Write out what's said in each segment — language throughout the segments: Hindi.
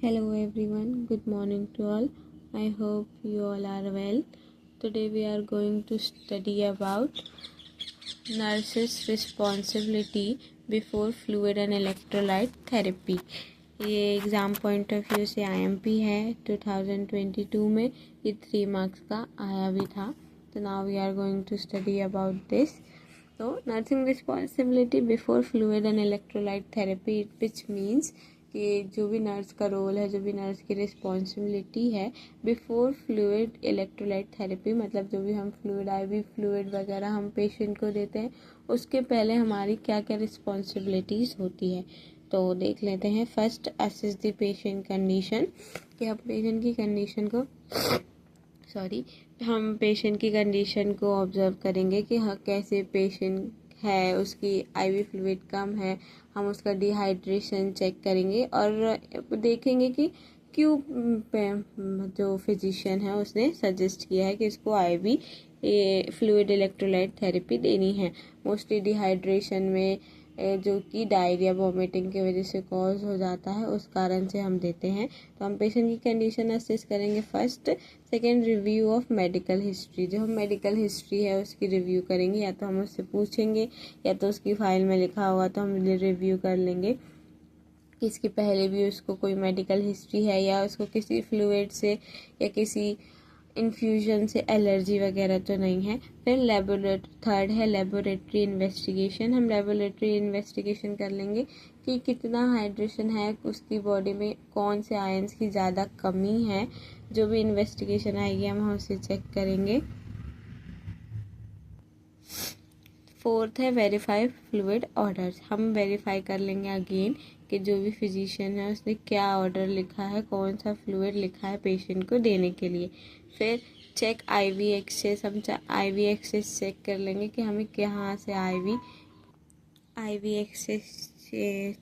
Hello everyone, good morning to all. I hope you all are well. Today we are going to study about nurses' responsibility before fluid and electrolyte therapy. ये एग्ज़ाम पॉइंट ऑफ व्यू से IMP है 2022 में, ये 3 मार्क्स का आया भी था. तो now we are going to study about this. तो nursing responsibility before fluid and electrolyte therapy, which means कि जो भी नर्स का रोल है, जो भी नर्स की रिस्पॉन्सिबिलिटी है बिफोर फ्लूइड इलेक्ट्रोलाइट थेरेपी, मतलब जो भी हम फ्लूइड IV फ्लूइड वगैरह हम पेशेंट को देते हैं उसके पहले हमारी क्या क्या रिस्पॉन्सिबिलिटीज़ होती है. तो देख लेते हैं. First, assess the patient condition, कि हम पेशेंट की कंडीशन को हम पेशेंट की कंडीशन को ऑब्जर्व करेंगे कि हाँ कैसे पेशेंट है, उसकी IV फ्लूइड कम है, हम उसका डिहाइड्रेशन चेक करेंगे और देखेंगे कि क्यों जो फिजिशियन है उसने सजेस्ट किया है कि इसको IV फ्लूइड इलेक्ट्रोलाइट थेरेपी देनी है. मोस्टली डिहाइड्रेशन में जो कि डायरिया वॉमिटिंग की वजह से कॉज हो जाता है, उस कारण से हम देते हैं. तो हम पेशेंट की कंडीशन असेस करेंगे first. Second, review of medical history, जो हम मेडिकल हिस्ट्री है उसकी रिव्यू करेंगे. या तो हम उससे पूछेंगे या तो उसकी फाइल में लिखा होगा तो हम रिव्यू कर लेंगे कि इसके पहले भी उसको कोई मेडिकल हिस्ट्री है या उसको किसी फ्लूइड से या किसी इन्फ्यूजन से एलर्जी वगैरह तो नहीं है. फिर थर्ड है लेबोरेटरी इन्वेस्टिगेशन. हम लेबोरेटरी इन्वेस्टिगेशन कर लेंगे कि कितना हाइड्रेशन है उसकी बॉडी में, कौन से आयंस की ज़्यादा कमी है. जो भी इन्वेस्टिगेशन आएगी हम उसे चेक करेंगे. फोर्थ है वेरीफाई फ्लूइड ऑर्डर्स. हम वेरीफाई कर लेंगे अगेन कि जो भी फिजिशियन है उसने क्या ऑर्डर लिखा है, कौन सा फ्लूइड लिखा है पेशेंट को देने के लिए. फिर चेक IV एक्सेस. हम IV एक्सेस चेक कर लेंगे कि हमें कहाँ से IV एक्सेस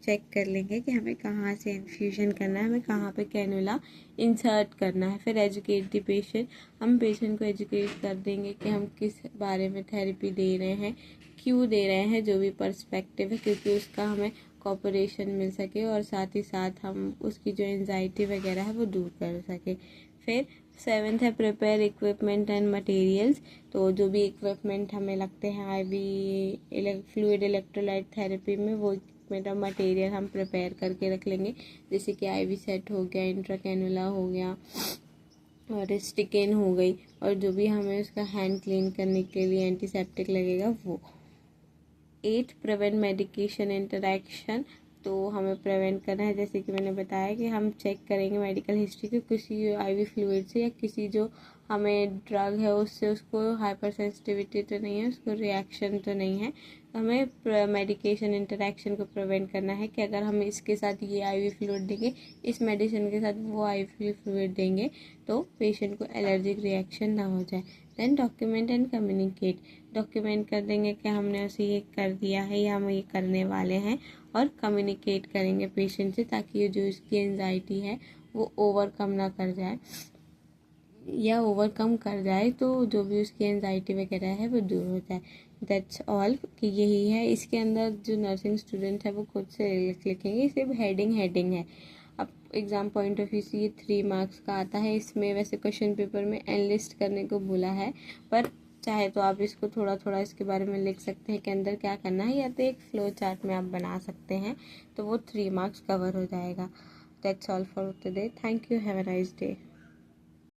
चेक कर लेंगे कि हमें कहाँ से इन्फ्यूजन करना है, हमें कहाँ पे कैनुला इंसर्ट करना है. फिर एजुकेट द पेशेंट. हम पेशेंट को एजुकेट कर देंगे कि हम किस बारे में थेरेपी दे रहे हैं, क्यों दे रहे हैं, जो भी पर्सपेक्टिव है, क्योंकि उसका हमें कॉपरेशन मिल सके और साथ ही साथ हम उसकी जो एंजाइटी वगैरह है वो दूर कर सके. फिर 7th है प्रिपेयर इक्विपमेंट एंड मटेरियल्स. तो जो भी इक्विपमेंट हमें लगते हैं IV फ्लूइड इलेक्ट्रोलाइट थेरेपी में, वो इक्विपमेंट और मटेरियल हम प्रिपेयर करके रख लेंगे. जैसे कि IV सेट हो गया, इंट्राकैनुला हो गया और स्टिकेन हो गई, और जो भी हमें उसका हैंड क्लीन करने के लिए एंटीसेप्टिक लगेगा वो. 8, प्रिवेंट मेडिकेशन इंटरैक्शन. तो हमें प्रिवेंट करना है, जैसे कि मैंने बताया कि हम चेक करेंगे मेडिकल हिस्ट्री को किसी IV फ्लूइड से या किसी जो हमें ड्रग है उससे उसको हाइपर सेंसिटिविटी तो नहीं है, उसको रिएक्शन तो नहीं है. हमें मेडिकेशन इंटरैक्शन को प्रिवेंट करना है कि अगर हम इसके साथ ये IV फ्लूइड देंगे, इस मेडिसिन के साथ वो IV फ्लूइड देंगे तो पेशेंट को एलर्जिक रिएक्शन ना हो जाए. Then document and communicate. Document कर देंगे कि हमने उसे ये कर दिया है या हम ये करने वाले हैं, और कम्युनिकेट करेंगे पेशेंट से ताकि जो इसकी एंजाइटी है वो ओवरकम ना कर जाए, या ओवरकम कर जाए तो जो भी उसकी एंजाइटी वगैरह है वो दूर हो जाए. दैट्स ऑल, कि यही है. इसके अंदर जो नर्सिंग स्टूडेंट है वो खुद से लिखेंगे, सिर्फ हेडिंग है. अब एग्ज़ाम पॉइंट ऑफ व्यू से ये 3 मार्क्स का आता है. इसमें वैसे क्वेश्चन पेपर में एनलिस्ट करने को बोला है, पर चाहे तो आप इसको थोड़ा थोड़ा इसके बारे में लिख सकते हैं कि अंदर क्या करना है, या तो एक फ्लो चार्ट में आप बना सकते हैं, तो वो 3 मार्क्स कवर हो जाएगा. That's all for today. Thank you. Have a nice day.